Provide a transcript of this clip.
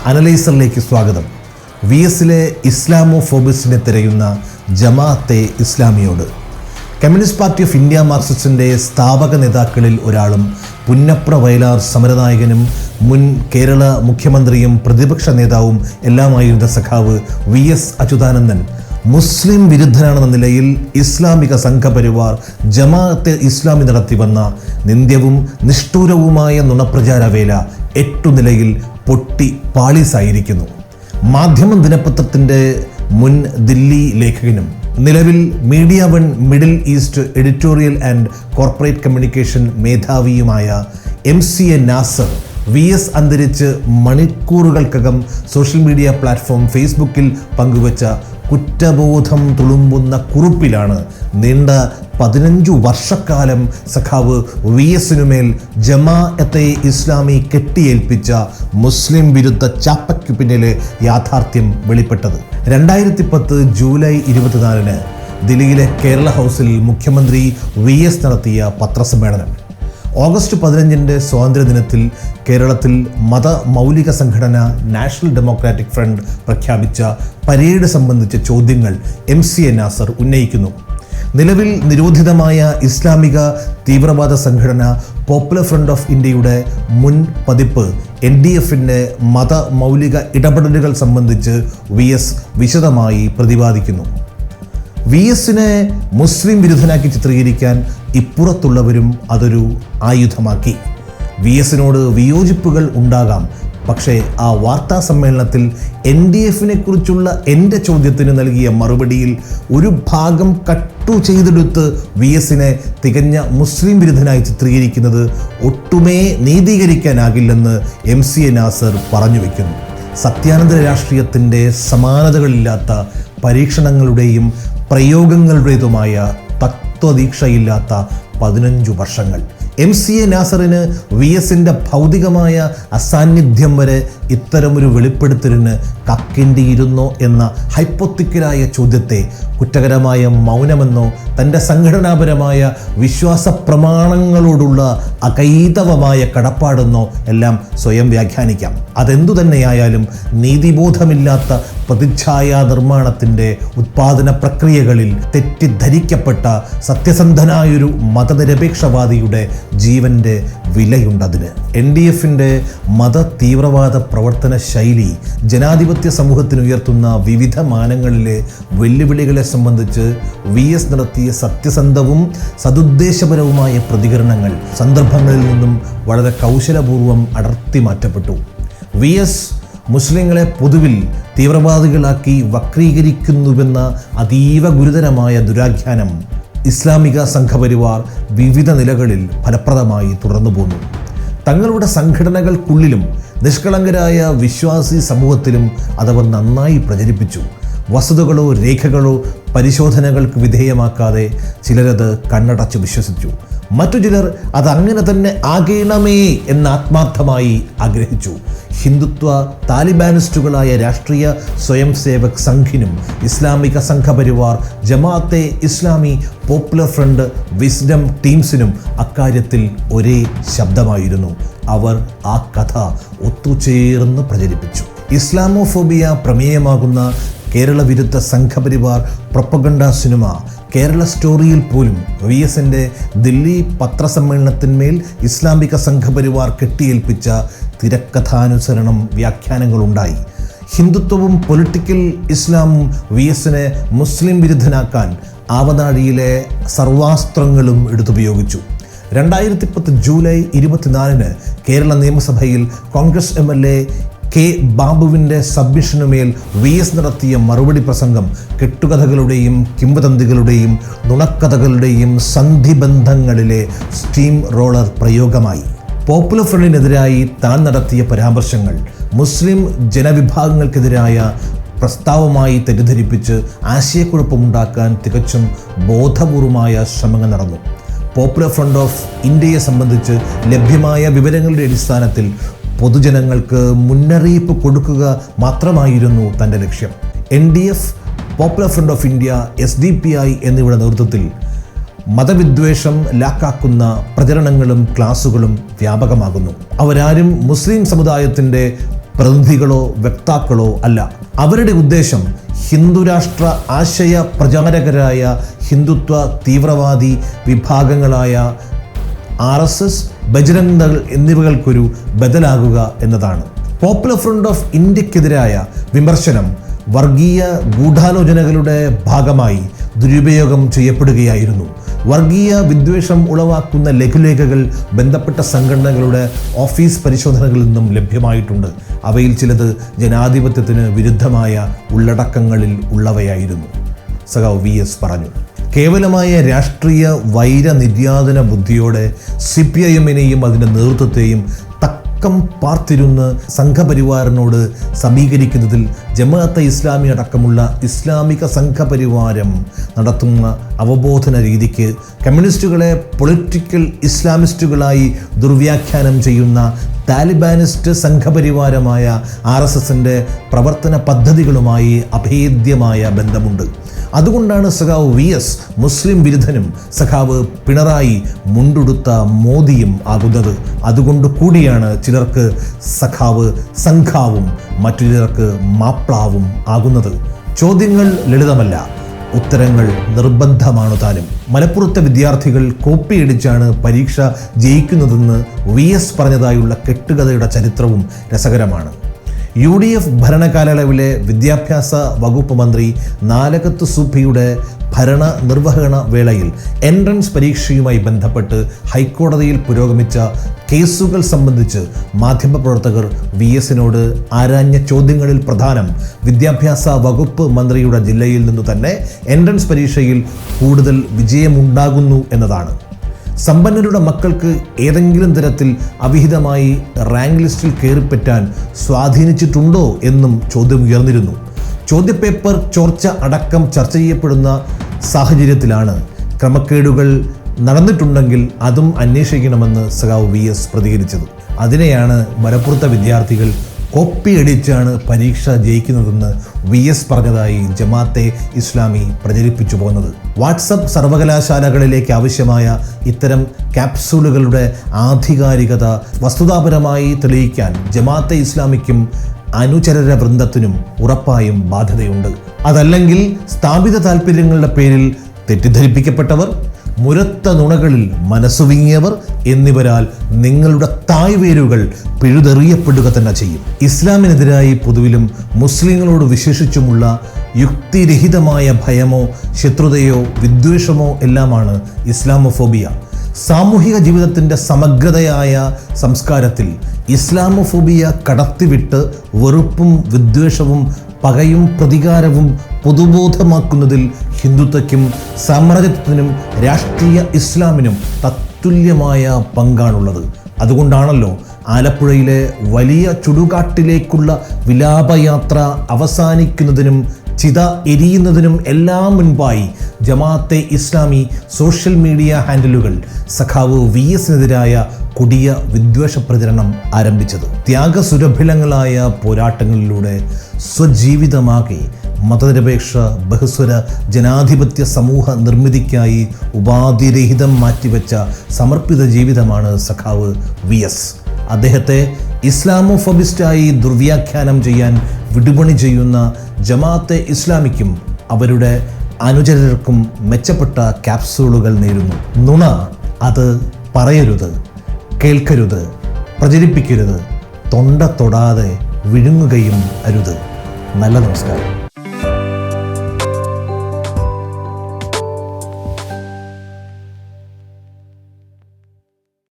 അനലൈസറിലേക്ക് സ്വാഗതം. VSലെ ഇസ്ലാമോഫോബിസ്റ്റിനെ തിരയുന്ന ജമാഅത്തെ ഇസ്ലാമിയോട്. കമ്മ്യൂണിസ്റ്റ് പാർട്ടി ഓഫ് ഇന്ത്യ മാർക്സിസ്റ്റിൻ്റെ സ്ഥാപക നേതാക്കളിൽ ഒരാളും പുന്നപ്ര വയലാർ സമരനായകനും മുൻ കേരള മുഖ്യമന്ത്രിയും പ്രതിപക്ഷ നേതാവും എല്ലാമായിരുന്ന സഖാവ് VS അച്യുതാനന്ദൻ മുസ്ലിം വിരുദ്ധനാണെന്ന നിലയിൽ ഇസ്ലാമിക സംഘപരിവാർ ജമാഅത്തെ ഇസ്ലാമി നടത്തി വന്ന നിന്ദ്യവും നിഷ്ഠൂരവുമായ നുണപ്രചാരവേല 8 നിലയിൽ പൊട്ടി പാളീസായിരിക്കുന്നു. മാധ്യമം ദിനപത്രത്തിൻ്റെ മുൻ ദില്ലി ലേഖകനും നിലവിൽ Media One Middle East editorial and corporate communication മേധാവിയുമായ MCA നാസർ VS അന്തരിച്ച് മണിക്കൂറുകൾക്കകം സോഷ്യൽ മീഡിയ പ്ലാറ്റ്ഫോം ഫേസ്ബുക്കിൽ പങ്കുവച്ച കുറ്റബോധം തുളുമ്പുന്ന കുറിപ്പിലാണ് നീണ്ട 15 വർഷക്കാലം സഖാവ് VSനുമേൽ ജമാഅത്തെ ഇസ്ലാമി കെട്ടിയേൽപ്പിച്ച മുസ്ലിം വിരുദ്ധ ചാപ്പയ്ക്കു പിന്നിലെ യാഥാർത്ഥ്യം വെളിപ്പെട്ടത്. 2010 ജൂലൈ 24 ദില്ലിയിലെ കേരള ഹൗസിൽ മുഖ്യമന്ത്രി VS നടത്തിയ പത്രസമ്മേളനം. ഓഗസ്റ്റ് 15 സ്വാതന്ത്ര്യദിനത്തിൽ കേരളത്തിൽ മതമൗലിക സംഘടന നാഷണൽ ഡെമോക്രാറ്റിക് ഫ്രണ്ട് പ്രഖ്യാപിച്ച പരേഡ് സംബന്ധിച്ച ചോദ്യങ്ങൾ MCA നാസർ ഉന്നയിക്കുന്നു. നിലവിൽ നിരോധിതമായ ഇസ്ലാമിക തീവ്രവാദ സംഘടന പോപ്പുലർ ഫ്രണ്ട് ഓഫ് ഇന്ത്യയുടെ മുൻ പതിപ്പ് NDFൻ്റെ മതമൗലിക ഇടപെടലുകൾ സംബന്ധിച്ച് VS വിശദമായി പ്രതിപാദിക്കുന്നു. VSനെ മുസ്ലിം വിരുദ്ധനാക്കി ചിത്രീകരിക്കാൻ ഇപ്പുറത്തുള്ളവരും അതൊരു ആയുധമാക്കി. VSനോട് വിയോജിപ്പുകൾ ഉണ്ടാകാം, പക്ഷേ ആ വാർത്താ സമ്മേളനത്തിൽ NDFനെ കുറിച്ചുള്ള എൻ്റെ ചോദ്യത്തിന് നൽകിയ മറുപടിയിൽ ഒരു ഭാഗം കട്ടു ചെയ്തെടുത്ത് VSനെ തികഞ്ഞ മുസ്ലിം വിരുദ്ധനായി ചിത്രീകരിക്കുന്നത് ഒട്ടുമേ നീതീകരിക്കാനാകില്ലെന്ന് MCA നാസർ പറഞ്ഞു വയ്ക്കുന്നു. സത്യാനന്തര രാഷ്ട്രീയത്തിൻ്റെ സമാനതകളില്ലാത്ത പരീക്ഷണങ്ങളുടെയും പ്രയോഗങ്ങളുടേതുമായ തത്വദീക്ഷയില്ലാത്ത 15 വർഷങ്ങൾ. MCA നാസറിന് VSൻ്റെ ഭൗതികമായ അസാന്നിധ്യം വരെ ഇത്തരമൊരു വെളിപ്പെടുത്തലിന് കക്കേണ്ടിയിരുന്നോ എന്ന ഹൈപ്പോത്തിക്കലായ ചോദ്യത്തെ കുറ്റകരമായ മൗനമെന്നോ തൻ്റെ സംഘടനാപരമായ വിശ്വാസ പ്രമാണങ്ങളോടുള്ള അകൈതവമായ കടപ്പാടെന്നോ എല്ലാം സ്വയം വ്യാഖ്യാനിക്കാം. അതെന്തു തന്നെയായാലും നീതിബോധമില്ലാത്ത പ്രതിച്ഛായാ നിർമ്മാണത്തിൻ്റെ ഉത്പാദന പ്രക്രിയകളിൽ തെറ്റിദ്ധരിക്കപ്പെട്ട സത്യസന്ധനായൊരു മതനിരപേക്ഷവാദിയുടെ ജീവൻ്റെ വിലയുണ്ടതിന്. NDFൻ്റെ മത തീവ്രവാദ പ്രവർത്തന ശൈലി ജനാധിപത്യ സമൂഹത്തിന് ഉയർത്തുന്ന വിവിധ മാനങ്ങളിലെ വെല്ലുവിളികളെ സംബന്ധിച്ച് VS നടത്തിയ സത്യസന്ധവും സതുദ്ദേശപരവുമായ പ്രതികരണങ്ങൾ സന്ദർഭങ്ങളിൽ നിന്നും വളരെ കൗശലപൂർവ്വം അടർത്തി മാറ്റപ്പെട്ടു. VS മുസ്ലിങ്ങളെ പൊതുവിൽ തീവ്രവാദികളാക്കി വക്രീകരിക്കുന്നുവെന്ന അതീവ ഗുരുതരമായ ദുരാഖ്യാനം ഇസ്ലാമിക സംഘപരിവാർ വിവിധ നിലകളിൽ ഫലപ്രദമായി തുടർന്നു പോന്നു. തങ്ങളുടെ സംഘടനകൾക്കുള്ളിലും നിഷ്കളങ്കരായ വിശ്വാസി സമൂഹത്തിലും അതവർ നന്നായി പ്രചരിപ്പിച്ചു. വസ്തുതകളോ രേഖകളോ പരിശോധനകൾക്ക് വിധേയമാക്കാതെ ചിലരത് കണ്ണടച്ച് വിശ്വസിച്ചു. മറ്റു ചിലർ അതങ്ങനെ തന്നെ ആകണമേ എന്ന് ആത്മാർത്ഥമായി ആഗ്രഹിച്ചു. ഹിന്ദുത്വ താലിബാനിസ്റ്റുകളായ രാഷ്ട്രീയ സ്വയം സേവക് സംഘിനും ഇസ്ലാമിക Sangh Parivar Jamaat-e Islami Popular Front Wisdom ടീംസിനും അക്കാര്യത്തിൽ ഒരേ ശബ്ദമായിരുന്നു. അവർ ആ കഥ ഒത്തുചേർന്ന് പ്രചരിപ്പിച്ചു. ഇസ്ലാമോഫോബിയ പ്രമേയമാകുന്ന കേരള വിരുദ്ധ സംഘപരിവാർ പ്രൊപ്പഗണ്ട സിനിമ കേരള സ്റ്റോറിയിൽ പോലും VSൻ്റെ ദില്ലി പത്രസമ്മേളനത്തിന്മേൽ ഇസ്ലാമിക സംഘപരിവാർ കെട്ടിയേൽപ്പിച്ച തിരക്കഥാനുസരണം വ്യാഖ്യാനങ്ങളുണ്ടായി. ഹിന്ദുത്വവും പൊളിറ്റിക്കൽ ഇസ്ലാമും VSനെ മുസ്ലിം വിരുദ്ധനാക്കാൻ ആവനാഴിയിലെ സർവാസ്ത്രങ്ങളും എടുത്തുപയോഗിച്ചു. 2010 ജൂലൈ 24 കേരള നിയമസഭയിൽ കോൺഗ്രസ് MLA K. ബാബുവിൻ്റെ സബ്മിഷനുമേൽ VS നടത്തിയ മറുപടി പ്രസംഗം കെട്ടുകഥകളുടെയും കിംവദന്തികളുടെയും നുണക്കഥകളുടെയും സന്ധിബന്ധങ്ങളിലെ സ്റ്റീം റോളർ പ്രയോഗമായി. പോപ്പുലർ ഫ്രണ്ടിനെതിരായി താൻ നടത്തിയ പരാമർശങ്ങൾ മുസ്ലിം ജനവിഭാഗങ്ങൾക്കെതിരായ പ്രസ്താവമായി തെറ്റിദ്ധരിപ്പിച്ച് ആശയക്കുഴപ്പമുണ്ടാക്കാൻ തികച്ചും ബോധപൂർവമായ ശ്രമങ്ങൾ നടന്നു. പോപ്പുലർ ഫ്രണ്ട് ഓഫ് ഇന്ത്യയെ സംബന്ധിച്ച് ലഭ്യമായ വിവരങ്ങളുടെ അടിസ്ഥാനത്തിൽ പൊതുജനങ്ങൾക്ക് മുന്നറിയിപ്പ് കൊടുക്കുക മാത്രമായിരുന്നു തൻ്റെ ലക്ഷ്യം. NDF, Popular Front of India, SDPI എന്നിവയുടെ നേതൃത്വത്തിൽ മതവിദ്വേഷം ലാക്കാക്കുന്ന പ്രചരണങ്ങളും ക്ലാസുകളും വ്യാപകമാകുന്നു. അവരാരും മുസ്ലിം സമുദായത്തിൻ്റെ പ്രതിനിധികളോ വക്താക്കളോ അല്ല. അവരുടെ ഉദ്ദേശം ഹിന്ദുരാഷ്ട്ര ആശയ പ്രചാരകരായ ഹിന്ദുത്വ തീവ്രവാദി വിഭാഗങ്ങളായ RSS, ബജ്രംഗ് ദൾ എന്നിവകൾക്കൊരു ബദലാകുക എന്നതാണ്. പോപ്പുലർ ഫ്രണ്ട് ഓഫ് ഇന്ത്യക്കെതിരായ വിമർശനം വർഗീയ ഗൂഢാലോചനകളുടെ ഭാഗമായി ദുരുപയോഗം ചെയ്യപ്പെടുകയായിരുന്നു. വർഗീയ വിദ്വേഷം ഉളവാക്കുന്ന ലഘുലേഖകൾ ബന്ധപ്പെട്ട സംഘടനകളുടെ ഓഫീസ് പരിശോധനകളിൽ നിന്നും ലഭ്യമായിട്ടുണ്ട്. അവയിൽ ചിലത് ജനാധിപത്യത്തിന് വിരുദ്ധമായ ഉള്ളടക്കങ്ങളിൽ ഉള്ളവയായിരുന്നു. സഖാവ് VS പറഞ്ഞു. കേവലമായ രാഷ്ട്രീയ വൈരനിര്യാതന ബുദ്ധിയോടെ CPIM-നെയും അതിൻ്റെ നേതൃത്വത്തെയും തക്കം പാർത്തിരുന്ന് സംഘപരിവാറിനോട് സമീകരിക്കുന്നതിൽ ജമാഅത്തെ ഇസ്ലാമി അടക്കമുള്ള ഇസ്ലാമിക സംഘപരിവാരം നടത്തുന്ന അവബോധന രീതിക്ക് കമ്മ്യൂണിസ്റ്റുകളെ പൊളിറ്റിക്കൽ ഇസ്ലാമിസ്റ്റുകളായി ദുർവ്യാഖ്യാനം ചെയ്യുന്ന താലിബാനിസ്റ്റ് സംഘപരിവാരമായ RSSൻ്റെ പ്രവർത്തന പദ്ധതികളുമായി അഭേദ്യമായ ബന്ധമുണ്ട്. അതുകൊണ്ടാണ് സഖാവ് VS മുസ്ലിം വിരുദ്ധനും സഖാവ് പിണറായി മുണ്ടുടുത്ത മോദിയും ആകുന്നത്. അതുകൊണ്ട് കൂടിയാണ് ചിലർക്ക് സഖാവ് സംഘാവും മറ്റു ചിലർക്ക് മാപ്ലാവും ആകുന്നത്. ചോദ്യങ്ങൾ ലളിതമല്ല, ഉത്തരങ്ങൾ നിർബന്ധമാണു താനും. മലപ്പുറത്തെ വിദ്യാർത്ഥികൾ കോപ്പിയടിച്ചാണ് പരീക്ഷ ജയിക്കുന്നതെന്ന് VS പറഞ്ഞതായുള്ള കെട്ടുകഥയുടെ ചരിത്രവും രസകരമാണ്. UDF ഭരണകാലയളവിലെ വിദ്യാഭ്യാസ വകുപ്പ് മന്ത്രി നാലകത്ത് സുബ്ഹിയുടെ ഭരണ നിർവഹണ വേളയിൽ എൻട്രൻസ് പരീക്ഷയുമായി ബന്ധപ്പെട്ട് ഹൈക്കോടതിയിൽ പുരോഗമിച്ച കേസുകൾ സംബന്ധിച്ച് മാധ്യമപ്രവർത്തകർ VS-നോട് ആരാഞ്ഞ ചോദ്യങ്ങളിൽ പ്രധാനം വിദ്യാഭ്യാസ വകുപ്പ് മന്ത്രിയുടെ ജില്ലയിൽ നിന്നു തന്നെ എൻട്രൻസ് പരീക്ഷയിൽ കൂടുതൽ വിജയമുണ്ടാകുന്നു എന്നതാണ്. സമ്പന്നരുടെ മക്കൾക്ക് ഏതെങ്കിലും തരത്തിൽ അവിഹിതമായി റാങ്ക് ലിസ്റ്റിൽ കയറിപ്പറ്റാൻ സ്വാധീനിച്ചിട്ടുണ്ടോ എന്നും ചോദ്യം ഉയർന്നിരുന്നു. ചോദ്യപേപ്പർ ചോർച്ച അടക്കം ചർച്ച ചെയ്യപ്പെടുന്ന സാഹചര്യത്തിലാണ് ക്രമക്കേടുകൾ നടന്നിട്ടുണ്ടെങ്കിൽ അതും അന്വേഷിക്കണമെന്ന് സഖാവ് VS പ്രതികരിച്ചത്. അതിനെയാണ് മലപ്പുറത്തെ വിദ്യാർത്ഥികൾ കോപ്പിയടിച്ചാണ് പരീക്ഷ ജയിക്കുന്നതെന്ന് VS പറഞ്ഞതായി ജമാഅത്തെ ഇസ്ലാമി പ്രചരിപ്പിച്ചു പോകുന്നത്. വാട്സപ്പ് സർവകലാശാലകളിലേക്ക് ആവശ്യമായ ഇത്തരം ക്യാപ്സൂളുകളുടെ ആധികാരികത വസ്തുതാപരമായി തെളിയിക്കാൻ ജമാഅത്തെ ഇസ്ലാമിക്കും അനുചരര വൃന്ദത്തിനും ഉറപ്പായും ബാധ്യതയുണ്ട്. അതല്ലെങ്കിൽ സ്ഥാപിത താല്പര്യങ്ങളുടെ പേരിൽ തെറ്റിദ്ധരിപ്പിക്കപ്പെട്ടവർ, മുരത്ത നുണകളിൽ മനസ്സുവിങ്ങിയവർ എന്നിവരാൽ നിങ്ങളുടെ തായ്വേരുകൾ പിഴുതെറിയപ്പെടുക തന്നെ ചെയ്യും. ഇസ്ലാമിനെതിരായി പൊതുവിലും മുസ്ലിങ്ങളോട് വിശേഷിച്ചുമുള്ള യുക്തിരഹിതമായ ഭയമോ ശത്രുതയോ വിദ്വേഷമോ എല്ലാമാണ് ഇസ്ലാമോഫോബിയ. സാമൂഹിക ജീവിതത്തിൻ്റെ സമഗ്രതയായ സംസ്കാരത്തിൽ ഇസ്ലാമോഫോബിയ കടത്തിവിട്ട് വെറുപ്പും വിദ്വേഷവും പകയും പ്രതികാരവും പൊതുബോധമാക്കുന്നതിൽ ഹിന്ദുത്വയ്ക്കും സാമ്രാജ്യത്വത്തിനും രാഷ്ട്രീയ ഇസ്ലാമിനും തത്തുല്യമായ പങ്കാണുള്ളത്. അതുകൊണ്ടാണല്ലോ ആലപ്പുഴയിലെ വലിയ ചുടുകാട്ടിലേക്കുള്ള വിലാപയാത്ര അവസാനിക്കുന്നതിനും ചിത എരിയുന്നതിനും എല്ലാം മുൻപായി ജമാഅത്തെ ഇസ്ലാമി സോഷ്യൽ മീഡിയ ഹാൻഡിലുകൾ സഖാവ് VS-നെതിരായ കൊടിയ വിദ്വേഷ പ്രചരണം ആരംഭിച്ചത്. ത്യാഗസുരഭിലങ്ങളായ പോരാട്ടങ്ങളിലൂടെ സ്വജീവിതമാകെ മതനിരപേക്ഷ ബഹുസ്വര ജനാധിപത്യ സമൂഹ നിർമ്മിതിക്കായി ഉപാധിരഹിതം മാറ്റിവെച്ച സമർപ്പിത ജീവിതമാണ് സഖാവ് VS. അദ്ദേഹത്തെ ഇസ്ലാമോഫോബിസ്റ്റായി ദുർവ്യാഖ്യാനം ചെയ്യാൻ വിടുപണി ചെയ്യുന്ന ജമാഅത്തെ ഇസ്ലാമിക്കും അവരുടെ അനുചരർക്കും മെച്ചപ്പെട്ട ക്യാപ്സൂളുകൾ നേരുന്നു. നുണ അത് പറയരുത്, കേൾക്കരുത്, പ്രചരിപ്പിക്കരുത്, തൊണ്ട തൊടാതെ വിഴുങ്ങുകയും അരുത്. നല്ല നമസ്കാരം.